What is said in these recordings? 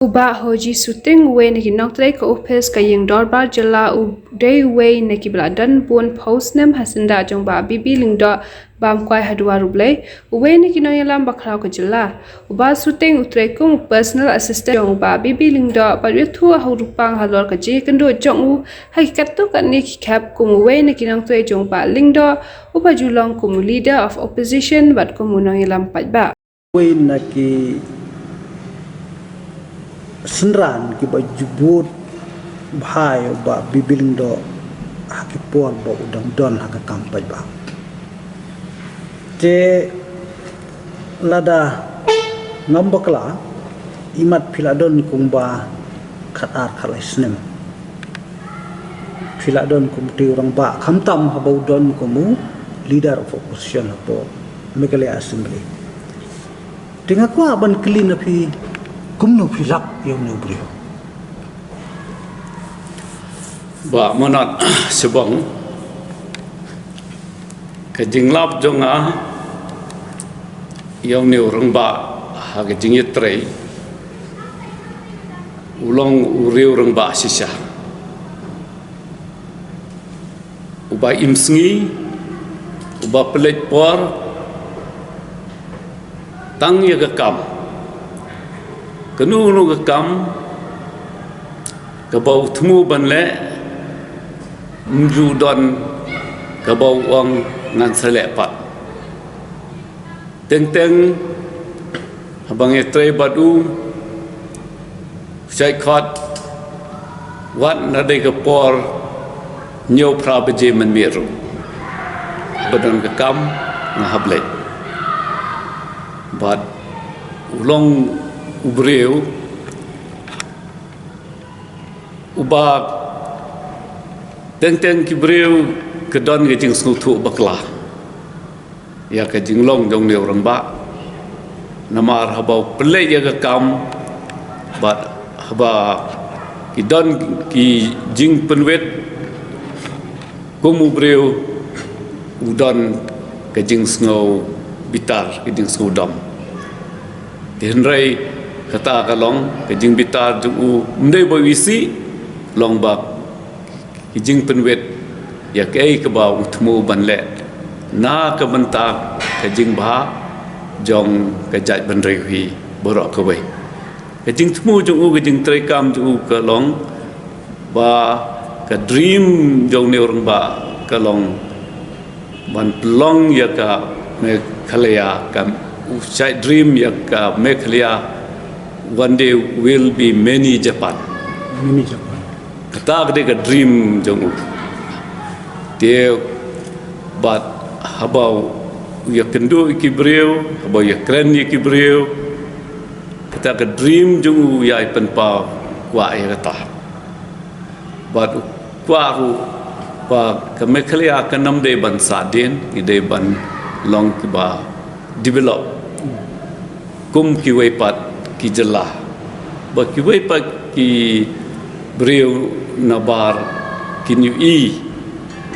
Uba hoji suting we na kinoktre ka office ka ying dorbar jala u day we na kibladan pun post nem hasinda jong ba bibi lingdo bam kwai hadwa ruble we na kinoyalam bakraw ka jala uba suting utre kung personal assistant jong ba bibi lingdo parwethu hurupang halor ka je kendo jong u hakikat to kan ni khap kum we na kinoktre jong ba lingdo uba julong kum leader of opposition bat kum noyalam patba we na ki senran ki ba jubut bhai ba bibiling do haki por ba udang don haka kampai ba te lada ngambakla imat philadon kung ba khatar khalai snem philadon kum ti orang ba khamtam habau don kumu leader of opposition po Meghalaya Assembly tinga ko ban clean api kumno filak yung nubrio ba manat sebang ke jinglap jonga yung ni orang ba ha ke jingit trei ulong uri orang ba sisa uba imsngi uba pelet por tang ya kam kanu nu kam kabau thmu banle mju don kabau wang ngan sele pat teng teng abang etre badu sai khat wat na de kapor nyo pra beje man miru badon ka kam na hable but ulong ubreu ubak teng kibreu kedon ke jing snutu bakla ya ke jing long dong ne orang ba namar habau pelai ya ke kam bat haba kidon ki jing penwet kum ubreu udon ke jing snow bitar ke jing snow dom henrai kata kalong kejing bitar ju mdei boy wisi long bak kejing penwet ya kei ke ba utmu banle na ke bentak kejing ba jong kejat benrei hui borok ke bai kejing tmu ju kejing trekam ju ke long ba ke dream jong ne orang ba ke long ban long ya ka me khalaya ka usai dream ya ka me khalaya one day will be many Japan kata gede ke dream jong dia bat habau ya kendo ikibreu habau ya kren ikibreu kata ke dream jong ya ipen pa wa ya kata bat kwaru pa kemeklia kanam de ban sadin ide ban long ki ba develop kum ki wei pat ki jelah ba ki wei pa ki breu nabar ki new e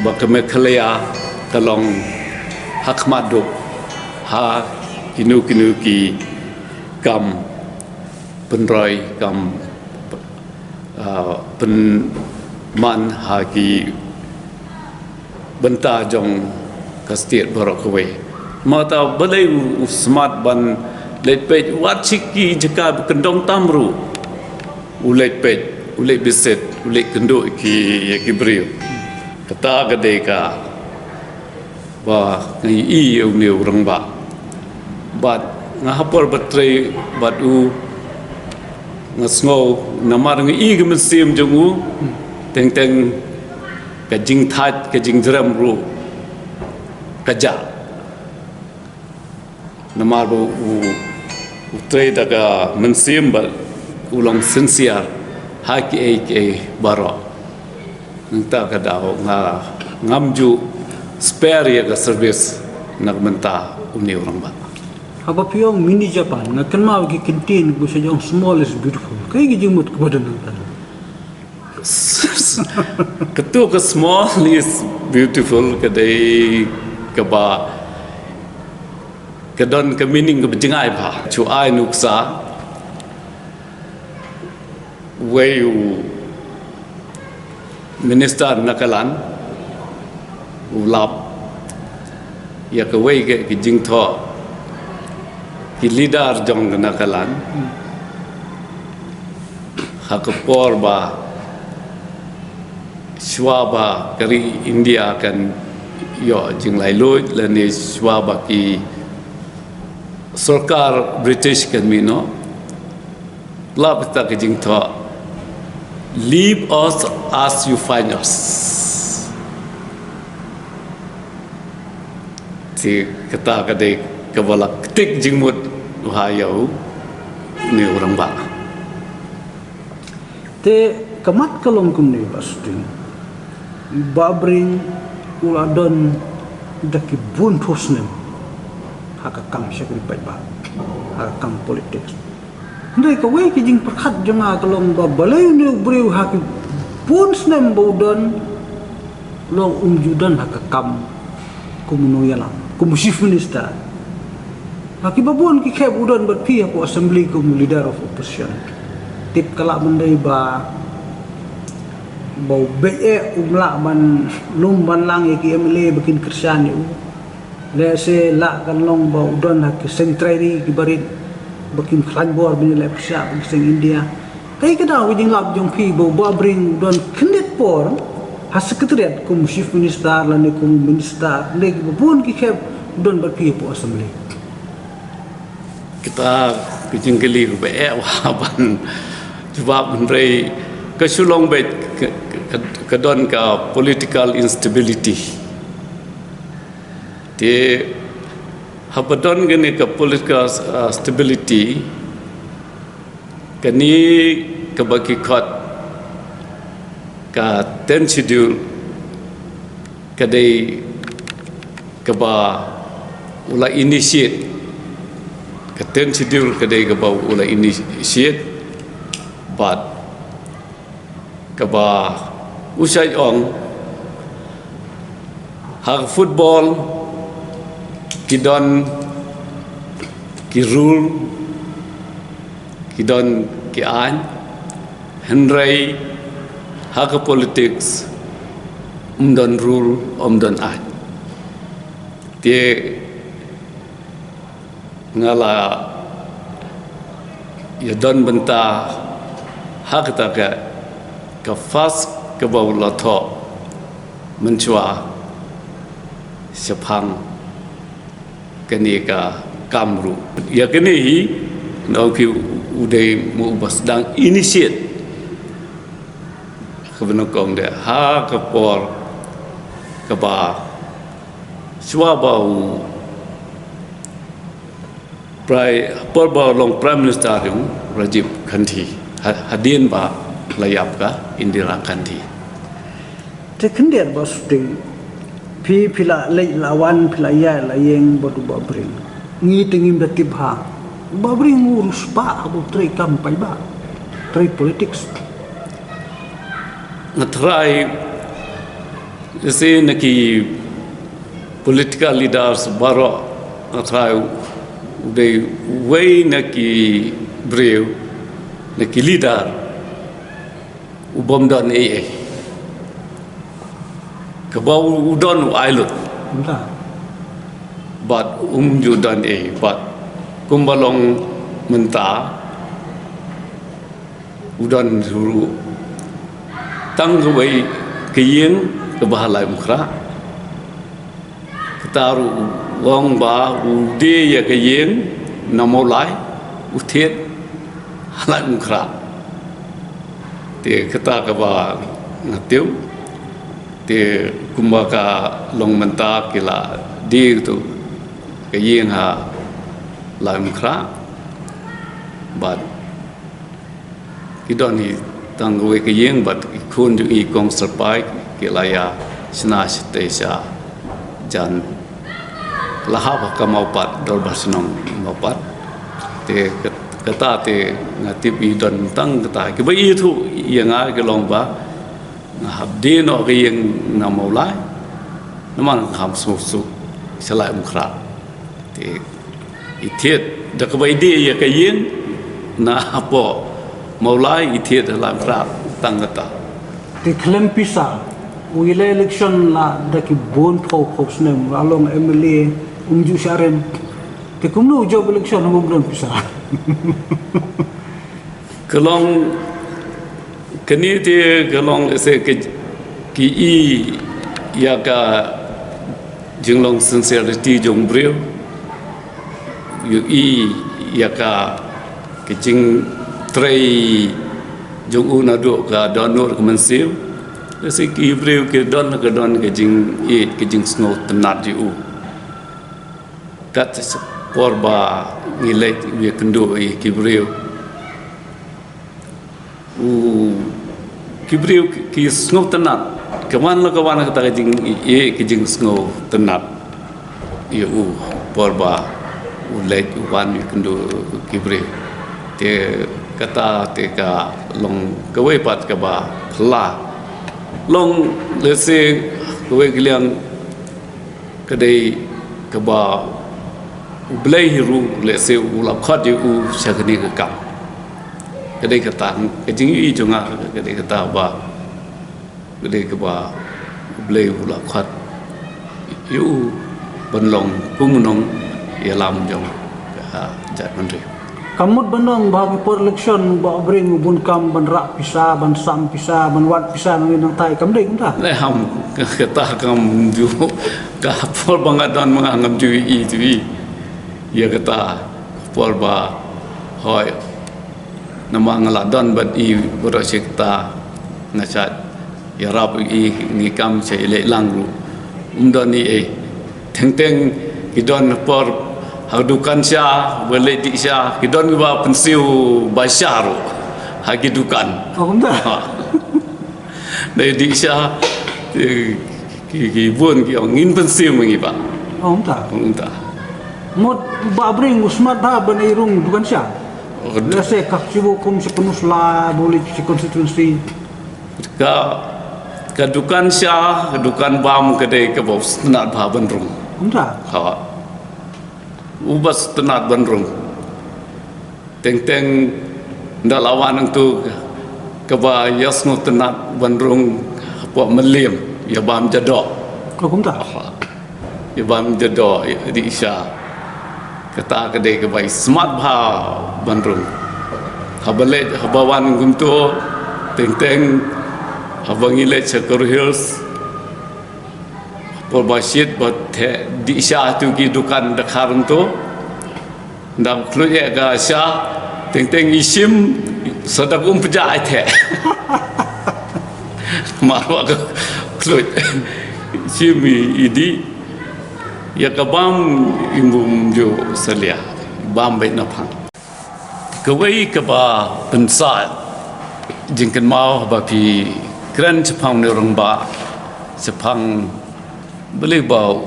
ba keme khalea kalong hakmadu ha kinu ki kam penroi kam pen man ha ki benta jong kastiet borokwe mata balai smart ban let page wat chiki jaka kendong tamru ulet page ulet biset ulet kendo ki brio kata gade ka ba ngai i eu ne urang ba bat ngahapor batre batu ngasngo namar ngai i gemesim jongu teng kajing that kajing dram ru kaja namar bu utre daga mensim bal ulang sincere haki ai baro nta kadao ngamju spare ya ga service nagmenta uni orang ba haba piong mini Japan na kenma ki kintin bu sejong small is beautiful kai gi jimut ko badan ketu ke small is beautiful kadai kaba kedon ke meaning ke benjengai ba chu ai nuksa way minister nakalan ulap ya ke way ke jing tho ki leader jong nakalan hakapor ba swaba kari India kan yo jing lai lo la ni swaba ki sarkar British kan mino lab ta ke jing tho leave us as you find us si kata kadai kabala ketik jingmut wahayau ni orang ba te kamat kalong kum ni basting babring uladon daki buntos nem hakakam syakri ba hakakam politik ndai ka we ki jing perkhat janga kalong ba balai ni breu hak buns nem bodon long umjudan hakakam kumunu yala kumusif minister haki babon ki kheb udon bat pi aku assembly kum leader of opposition tip kala mandai ba bau be umla man lum ban lang ki MLA bikin kersan u le se la kan long ba udon hak sentrari ki barit bakin klan bor bin le psa bin India kai kada wijing lab jong pi bo bring don kendet por ha sekretariat kum chief minister la ne kum minister le bun ki kheb don ba pi po assembly kita kejengkeli be waban sebab menteri kesulong be kedon ka political instability di habadon gini ke political stability kini kebagi kot ka ten schedule kadai keba ula initiate ka ten schedule kadai keba ula initiate but keba usai ong hak football kidon ki rule kidon ki an henry hak politics umdon rule umdon an tie ngala ya don benta hak ta ka fast ka bawla tho menchua sepang kini ka kamru ya kini hi no ki udai mu basdang initiate kebenokong de ha ka por ka ba swabau por ba long prime minister yung Rajiv Gandhi hadin ba layap ka Indira Gandhi te kendet basting pi pila lei lawan pila ya la yeng bodu babring ngi tingim da tibha babring ngurus ba abu tre kam pai ba tre politics ngatrai jese naki political leaders baro ngatrai uday way naki breu naki leader ubom don kabau udon ailut entah but judan but kumbalong menta udon dulu tang gawai kiyeng kebahalai mukra ketaru wong ba ude ya kiyeng namolai uthet halai mukra te keta kaba ngatiu te kumbaka long menta kila di tu kiyeng ha lai mukra but kidon ni tangwe kiyeng but kun ju i kong serpai kilaya sna stesa jan lahap kamaupat dolbasinong maupat te kata te ngatip i don tang kata ke bai thu yanga ke long ba habdi no ke yang namolai naman kham su su salai mukra te ithet da ke bai di ya ke yin na apo maulai itiet dalam rap tangata Di klem pisa, wila election la daki bon pau snem along MLA umju syaren. Di kumno job election ngumron pisa. kelong kini dia kelong se ke ki i ya ka jinglong sincerity jong bril yu i ya ka ke jing trai jong una do ka donor ke mensiu se ki bril ke don ke jing e ke jing snow tenat ju kat porba ngilai wi kendo i ki bril kibriu ki snow tenat kawan kata jing e ki jing snow tenat u porba ulai wan kendo kibriu te kata te ka long kawai pat ka ba la long lese kawai kiliang kadai ka ba ublai hiru lese ulap khat u syakni ka kam kadai kata kajing i jonga kadai kata ba kadai ka ba blei ula khat yu banlong pungnong yalam jong jat menteri Kamut benong bagi per election ba bring bun kam ban rak pisa ban sam pisa ban wat pisa nang tai kam dei kumta. le ham kata kam ju ka por bangadon mangam ju i tu i ya kata por ba hoi nama ngaladon bat i boro sekta ngasat ya rap i ni kam che le langru umdon ni e teng kidon por hadukan sya boleh di sya kidon ba pensiu basyaru hagi dukan Oh kumta. Dari di sya ki bun ki ngin pensiu mengi ba Oh kumta. unta Mot ba bring usmat ha ban irung bukan sya. Lese kak sibu kum sepenus la boleh si konstitusi. ka dukan sya dukan bam kedai ke bos tenat ba benrung Kumta. ha ubas tenat benrung teng ndak lawan tu ke ba yasno tenat benrung apa melim ya bam jadok Oh kumta. ya bam jadok di isya kata kedai ke bai smart ba benrung habale habawan guntu teng abang ile Chakor Hills por basit bat di isya tu ki dukan dakar tu ndam kluye ga sya teng isim sadagum peja the marwa ga kluy simi idi ya kabam imbum jo salia bam be na phang kawai ka ba pensa jingkan mau ba pi kran chapang ne rong ba chapang boleh bau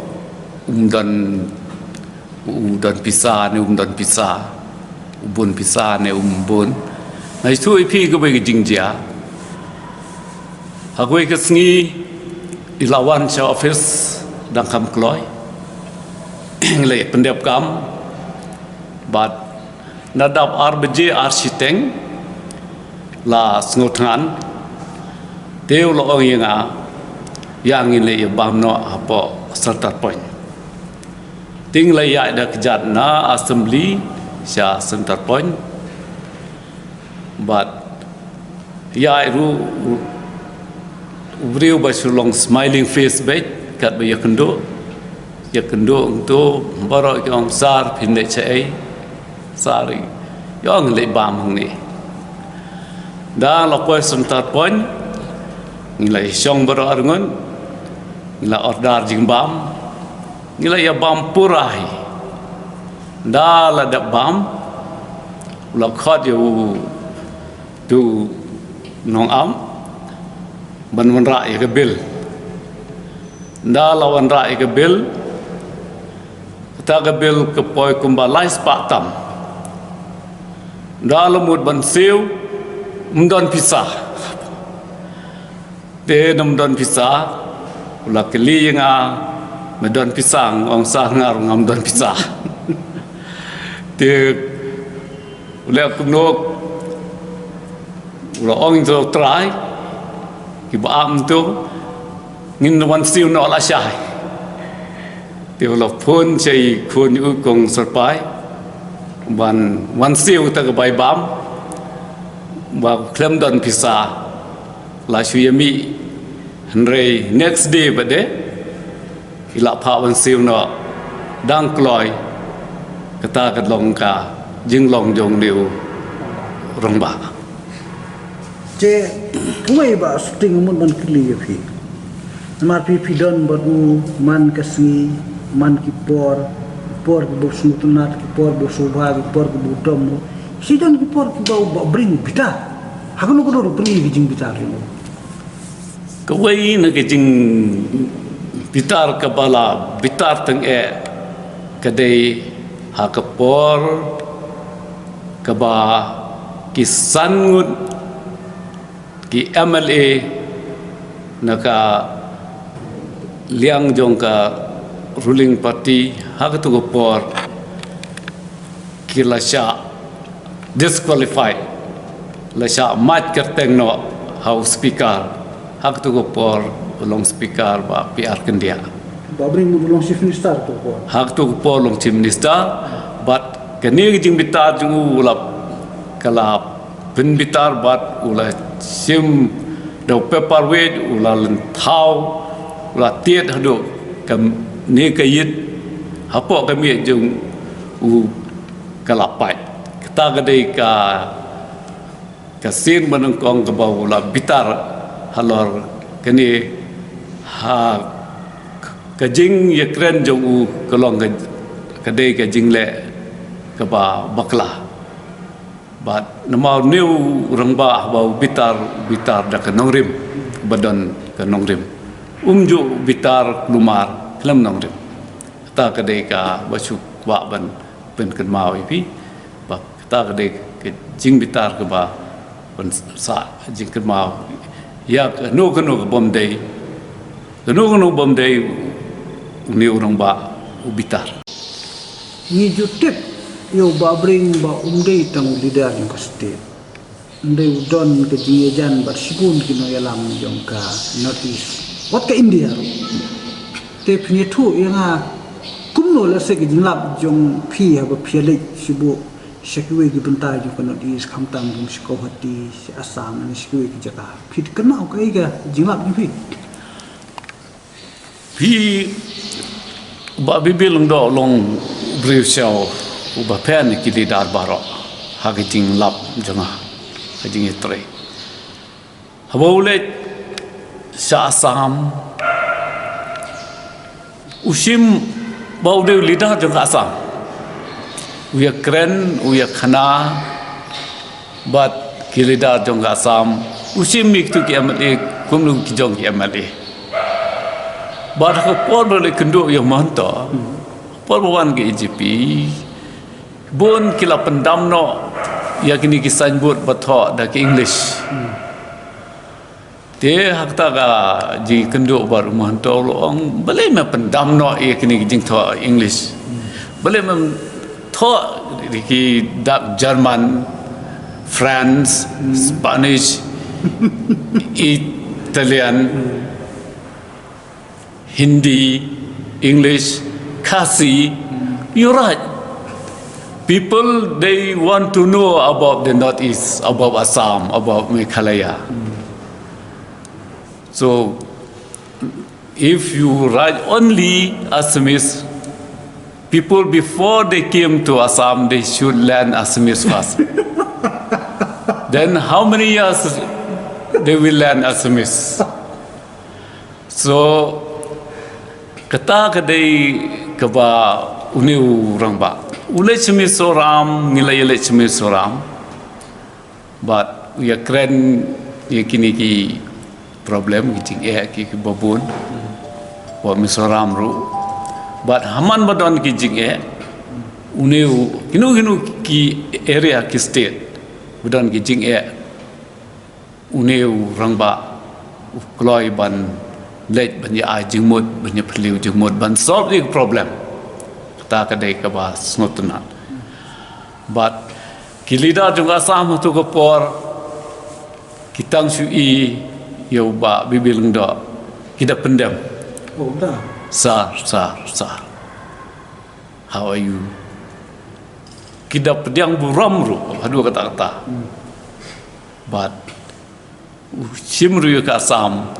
umdan pisa ne umdan pisa ubun pisa ne umbun na itu ipi ke bagi jingja hagoi ke sngi ilawan cha office dang kam kloi le pendep kam bat nadap arbj architeng la sngotan teu lo ong yang ini ya bamno apa starter point ting la ya da kejat na assembly sya center point but ya ru ubrio basulong smiling face bet kat ba ya kendo untuk baro yang sar pinde chai sari yang le bam ni da lo ko center point nilai syong baro arngon nila ordar jingbam nila ya bam purai dala da bam la khat yu tu nong am ban wan ra ya bil dala wan ra ya bil ta ga bil ke poi kumba lais pa tam dala mut ban siu mdon pisah te nam don pisah ula keli nga medon pisang ong sa ngar ngam don pisah te ula kunok ula ong to try ki ba am to ngin wan siu no la shai ti ula phun chei khun u kong sarpai wan siu ta ka bai bam ba klem don pisa la shuyami Henry next day ba de ila pha wan siu no dang kloi kata ka long ka jing long jong liu rong ba je kuai ba sting mun ban kli phi mar phi don badu man kasi man ki por ki bo suntunat ki por bo sobha ki por ki bo tom si don ki por ki ba bring bita hakunu ko do bring ki jing bita ri ka wai na ke jing bitar ka bala bitar tang e ka dei ha ka por ka ba ki sangut ki MLA na ka liang jong ka ruling party ha ka tu ko por ki la sha disqualified la sha mat kerteng no house speaker ha ka tu ko por long speaker ba PR Kendia ba bring mo long chief minister to ko hak tu po long chief minister but kani jing bitar jung ulap kalap bin bitar bat ula sim do paper weight ula len thau ula tiet hadu kam ni kayit hapo kami jung u kalapai kita gadai ka sin manung kong ka bau ula bitar halor kani ha ka jing ye kren jong u kalong ka dei ka jing le ka ba bakla but namau new rangba ba bitar da ka nongrim badan ka nongrim umju bitar lumar klam nongrim ta ka dei ka basu wa ban pen kan mau ipi ba ta ka dei ka jing bitar ka ba ban sa jing kan mau ya no ka bom dei no bom dei ni orang ba ubitar ni jutip yo ba bring ba umdei tang leader yang ka state ndei udon ke jingejan ba sikun kino yalam jong ka notice wat ka India te phni thu yanga kumno la se ke jinglap jong phi ha ba phele sibu sekwe gi bunta ju ka notice khamtam jong sikowati si Assam ni sekwe ki jaka phit kana ka ga jinglap ni phi ba bibil ndo long brief show u ba pen ki di dar baro ha ki jing lap janga ha jing etre habole sha Assam usim bau de lidah janga Assam uya kren uya khana bat ki lidah janga Assam usim mik tu ki amale kumlu ki jong ki amale Badak por boleh kenduk yang mantap. Por bawan ke EJP. Bon kila pendam no. Ya kini kisan buat batok dah ke English. Dia hak tak ji kenduk baru mantap loang. Boleh me pendam no ya kini jing thok English. Boleh me thok ki dak Jerman, France, Spanish, Italian. Hindi, English, Khasi, you're right. People, they want to know about the Northeast, about Assam, about Meghalaya. So, if you write only Assamese, people before they came to Assam, they should learn Assamese first. Then how many years they will learn Assamese? So, kata kadai kaba uniu rangba ule chimi soram nilai le chimi soram but we are kren yakini ki problem ki ki babun wa misoram ru but haman badon ki jing uniu kinu ki area ki state badon ki jing uniu rangba kloi ban late banyak ajing mud banyak peliu jing mud ban solve the problem ta kadai ka ba snotna but kilida juga Assam tu ko por kita sui yo ba bibil ndo kita pendam Oh, dah. sar how are you kita pedang buram ru dua kata-kata but simru ka sam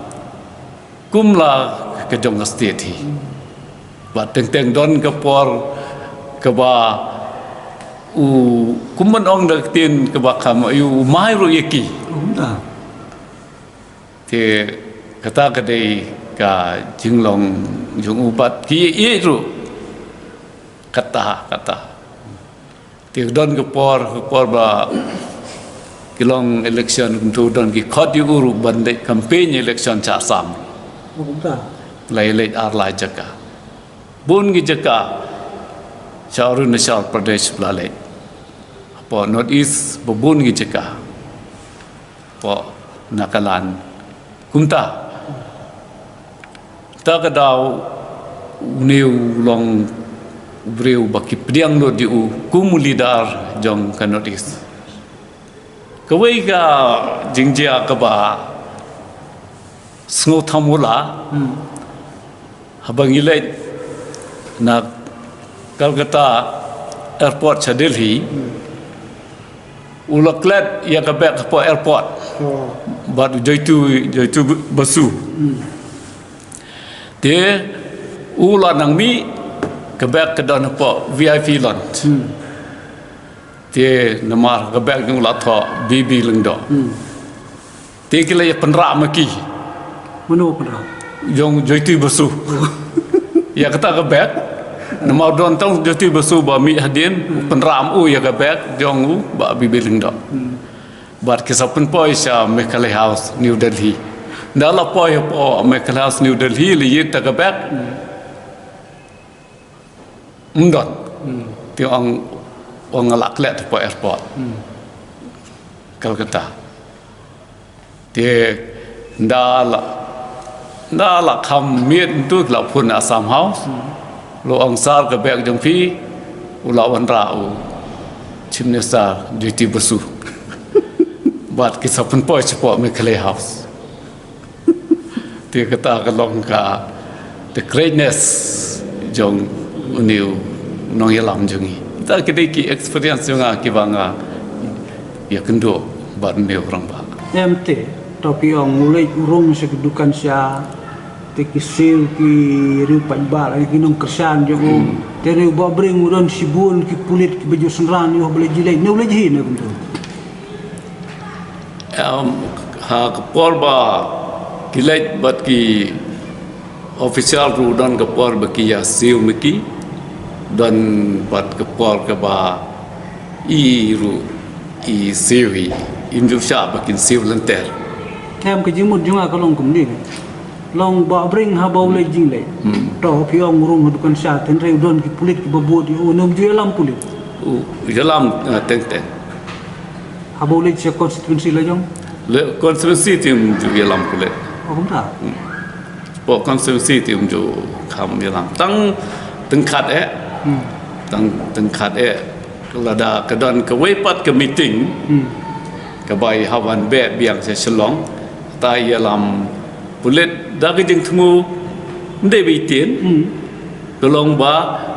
kumla ke jong state hi but teng don ke por ke ba kuman ong dak tin ke ba kam yu mai ru yeki Oh, dah. te kata kadai ka jinglong jung ubat ki ye ru kata te don ke por ba kilong election tu don ki khot yu uru bandai campaign election cha sam Oh, dah. lai ar lai jaka bun gi jaka Shaurun Nashal Pradesh Blalek po North East bubun gi jaka po Nakalan kumta ta ka daw new long breu baki priang no diu kumulidar jong ka North East kawai ka jingjia ka ba sngo thamula habang ilai na Kolkata airport sa Delhi ulaklet ya ka back po airport Oh. but joitu basu te ula nang mi ka back ka don po VIP lunch te namar ka back ng latho bibi lengdo te kila ya penra maki Mana pernah? yung joitu basu ya kata ka back namar don tong joitu basu ba mi hadin penram ya ka back jong ba bibi lengdo but kisapun po sa Macaulay House New Delhi dala po Macaulay House New Delhi li ta ka back ndon ti ang alaklet po airport Kolkata ti dala kham miet tu la phun Assam House lo ang sar ka back jong phi ulawan ra chimne sa duty basu but kisapun po sa Macaulay House ti kata kalong ka the greatness jong uniu nong yalam jongi ta kidai ki experience jong ki banga ya kendo bar ne orang ba MT tapi yang mulai urung sa kedudukan siya tekisil ki riu panbal ki nong kersan jo tere ba bring uron sibun ki pulit ki baju senran yo boleh jilai ne boleh jihin aku tu ha kapor ba kilait bat ki official ru don kapor ba ki ya siu miki don bat kapor ka ba i ru i siu hi indu sha ba kin siu lenter Tem ke jimut junga kalong kumni long ba bring ha ba boleh jilai to piong urung kedudukan siya tenre udon ki pulit ki babot yo nom jualam pulit jalam teng ha ba boleh siya konstituensi la jong le konstitusi tim ju yalam kulet oh dah po konstitusi tim ju kham yalam tang khat tang khat lada kadon ka wepat ka meeting ka bai hawan be biang se shalong ta yalam pulet da ka jing thmu nde bi tien tolong ba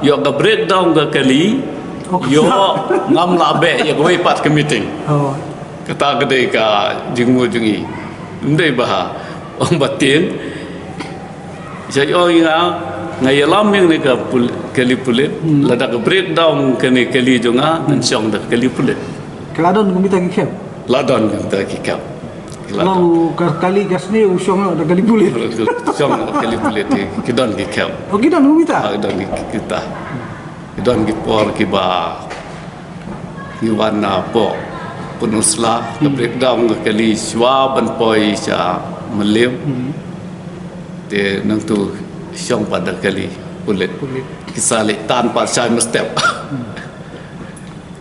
yo ka breakdown ka kali yo ngam la be ya ka wepat ka meeting oh kata kedai ka jingmu jungi ndai bah ong batin saya ngai lam yang ni ka kali pulit lada ka breakdown kani kali jonga nan siang dak kali pulit keladon kumita ki khep ladon kita kikap long kali gasni usong ada kali pulit siang kali pulit kidon kikap oh kita kumita kidon kita kidon kipor kiba kiwana po penusla ke breakdown ke kali swa ban poi sa melim te nang tu siang pada kali pulit kisale tanpa saya step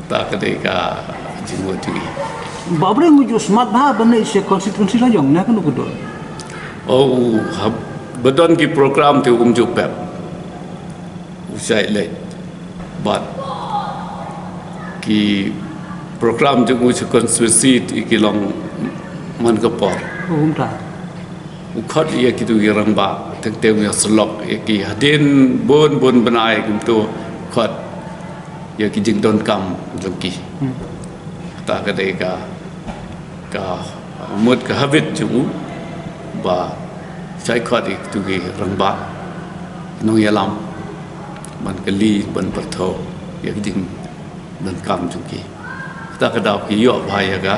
tak kedeka jimu tinggi babre nguju smart ba bane se konstitusi la jong na kan ko do oh bedon ki program tu umju pep usai le but ki program jung uju konstitusi ki long man kapor Hum ta. ukhat ia kitu girang ba tek teu ya slok ya ki hadin bon banai gitu khat ya ki jing don kam joki ta ka dei ka mut ka habit ju ba chai khat ik tu gi rang ba no ya lam man ka li ban par tho ya ki jing don kam joki ta ka dau ki yo ba ya ga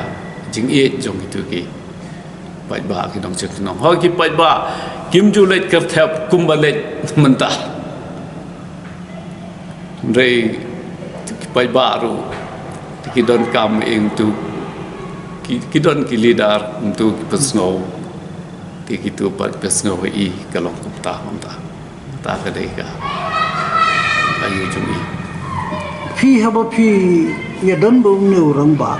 jing e jong itu ki pai ba ki dong chek nong ho ki pai ba kim ju lech kap thap kum ba lech manta rei ki pai ba ru ki don kam eng tu ki don ki leader tu ki pesno ki tu pa pesno i kalong kup ta manta ta ka dei ka ayu chung i Phi haba phi ya don bo neu rang ba.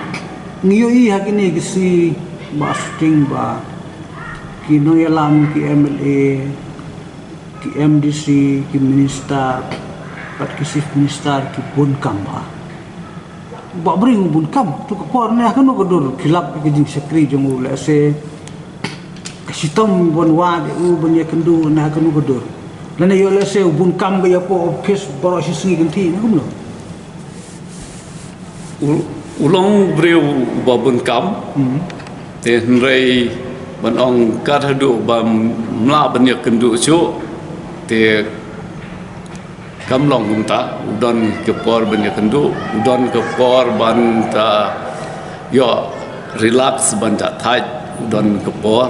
Niyo I hakini kisi ba sting ba ki no ya lam ki MLA ki MDC ki minister pat ki chief minister ki bun kam ba bring bun kam tu ko por ne hakano ko dor khilap ki jing sekri jong le se kasitom bon wa de u bon ya kendu na hakano ko dor lana yo le se bun kam ga ya po office boro si singi kan ti ngum lo ulong breu babun kam te rei ban ong kat hadu bam mla ban ya kendu chu te kam long gum ta udon ke por ban ya kendu udon ke por ban ta yo relax ban ta thai udon ke por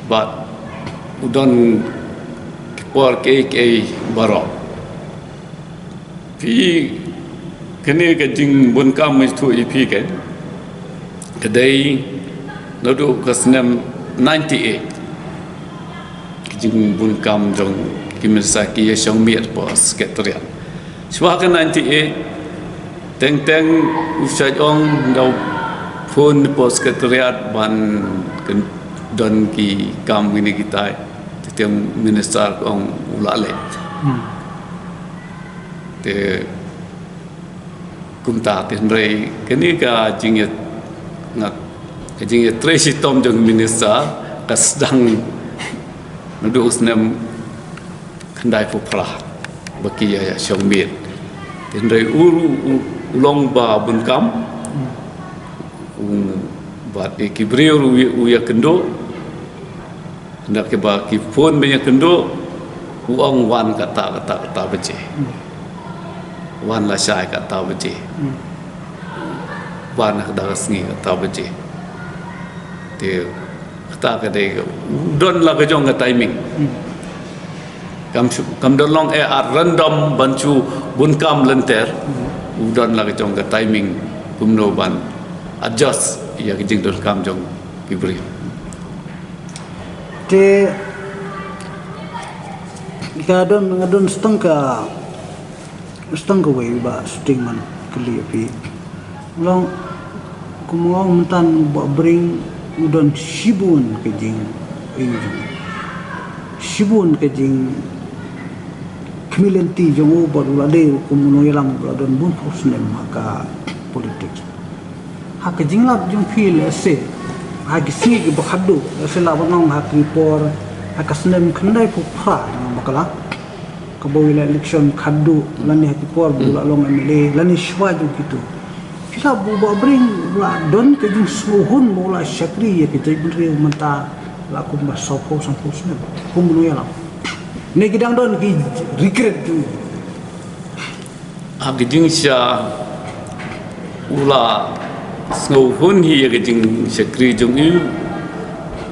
but udon ke por ke baro pi kene ka jing bun kam mai thu i pi ke kadai no do kasnam 98 jing bun kam jong kimisaki ya shong miet po sekretariat chwa ka 98 teng usai ong dau phone po sekretariat ban kan don ki kam ini kita tiang minister ong ulale te kumta tin rei kini ka jingit ngat jingit tresi tom jong minister ka sedang nadu usnem khandai pu pra baki ya shongmit tin rei ulong ba bun kam ba ki breu u ya kendo ndak ke ba ki phone me ya kendo uang wan kata bace wan la shai kata bace wan da sngi kata bace te kata ka dei don la ka jong ka timing kam don long at random banchu bun kam lenter don la ka jong ka timing kumno ban adjust ya ka jing don kam jong kibri te ngadon setengah way ba sting man kali api long kumong mentan ba bring udon shibun ke jing shibun ke jing kemilanti jongo baru ade kumuno yalang don bun posnem maka politik hak jing lab jong feel ase hak sing ke bakhadu ase la banong hak report hak snem khandai pu phra makala kabawila election khadu lani hak por bula long MLA lani shwa ju gitu kita buba bring la don ke jing suhun bola syakri ya kita beri menta la kum ba sopo sampo snem kumuno yalang ne gidang don ki regret tu jing sya ula snow hun hi ya jing syakri jong yu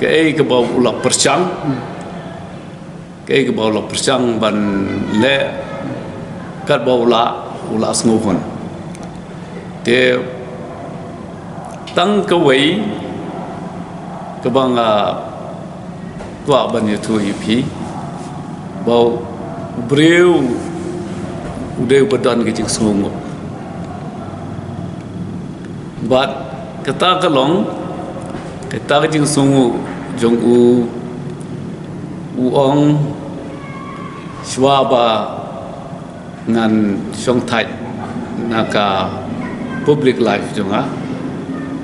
ke bau ula persang ke bau ula persang ban le kat bau ula snow hun te tang ka wei ka bang tua ban yu thu pi bau breu udah badan ke jing sungu but kata kalong kata ke jing sungu jong uong swaba ngan song thai naka public life jonga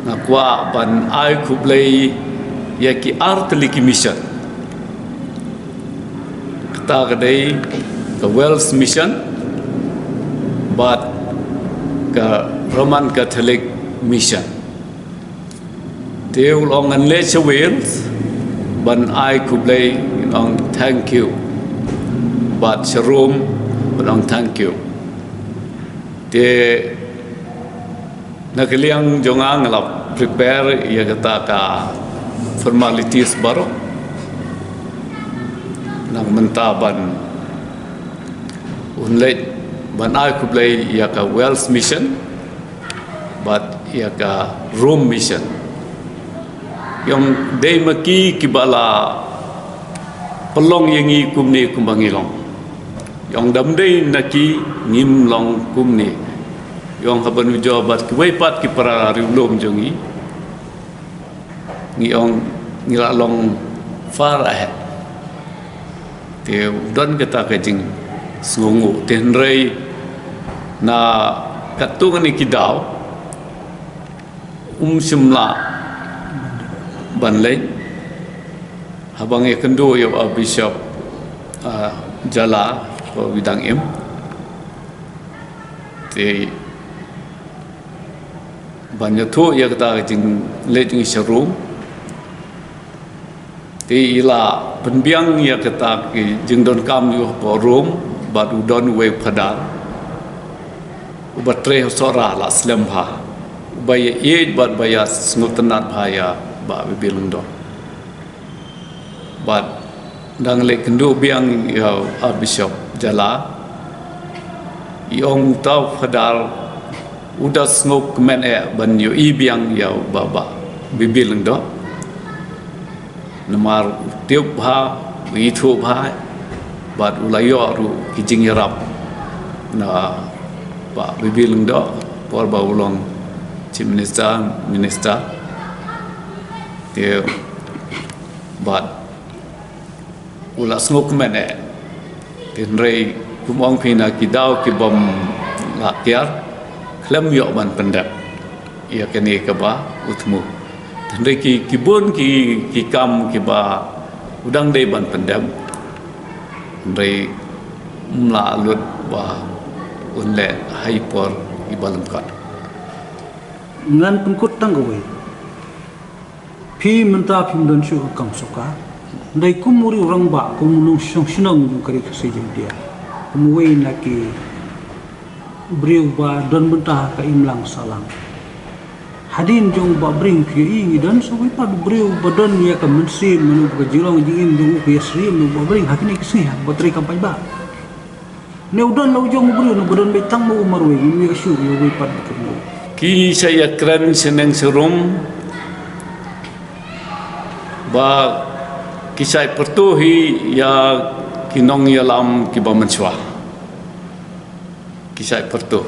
ngakwa ban ai kublei ya ki art li ki mission kata kadai ke Wales mission but ke Roman Catholic mission Tiêu long an le Wales ban ai kublei long thank you but Sharom long thank you te nakiliang jongang ngalap prepare ya kata ka formalities baru nang mentaban unlet ban ai kublei ya ka Wales mission but ya ka Rome mission yang day maki kibala pelong yang i kumni kumbangilong yang damdai naki ngim long kumni yang haban ujabat ki waipat ki para riulom jongi ngi ong ngila long far ahead te don kata ka jing sungu tenrei na katungan ni kidau simla banlei habang e kendo yo bishop jala ko bidang im te banyak tu ya kata jing le jing Sharom te ila penbiang ya kata jing don kam yo po Rom bad udon we padal ubatre sora la slemha ubaya ye bad baya snutanat bhaya ba bibilung do bad dang le kendo biang ya bishop jala yong tau padal udah ngok men ban yo ibiang ya baba bibilung do namar tiup ha itu ha bad ulayo ru kijing yarap na ba bibilung do por ba ulong chief minister dia bad ula ngok men tenrei kumong pina kidau ki bom lakyar klem yo ban pendap ia kene ke ba utmu tenrei ki kibun ki kam ki ba udang dei ban pendap tenrei mla lut ba unle hyper ibalum kat ngan pengkut tanggawe pi menta pim don shu kam soka dai kumuri orang ba kumunung song sinong kari kesejeng dia kumwe naki beriu ba don mentah ka imlang salang hadin jong ba bring ki ingi dan so pa beriu ba don ya ka mensin menu ka jilong jingin jong ku yasri menu ba bring hakini kisih ba tri kampai ba ne udon lo jong beriu no bodon betang mo umarwe ni ka shu yo we pat ko ki saya kran seneng Sharom ba kisai pertuhi ya kinong yalam ki ba menchwa kisai pertu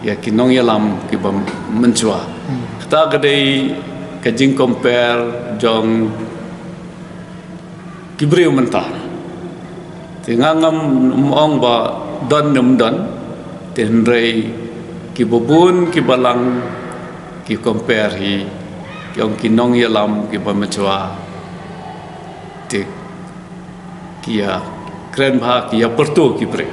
ya kinong yalam ki ba menchwa kata kadai kajing compare jong kibriu mentah tingangam mong ba don num don tenrei ki bobun ki balang ki compare hi yang kinong yalam ki ba menchwa te kia kren bha kia pertu ki bre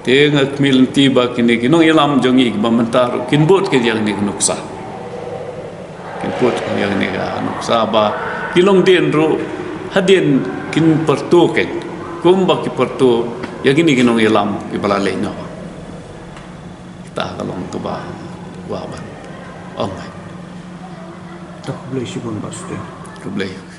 te ngak mil tiba kini kinong yalam jongi ba mentar kinbot ke yang ni nuksa kinbot ke yang ni nuksa ba kilong den ro hadien kin pertu ke kum ba ki pertu yang ini kinong yalam ki bala le no kita kalong to ba wa ba oh my tak boleh sibun ba sudah kublai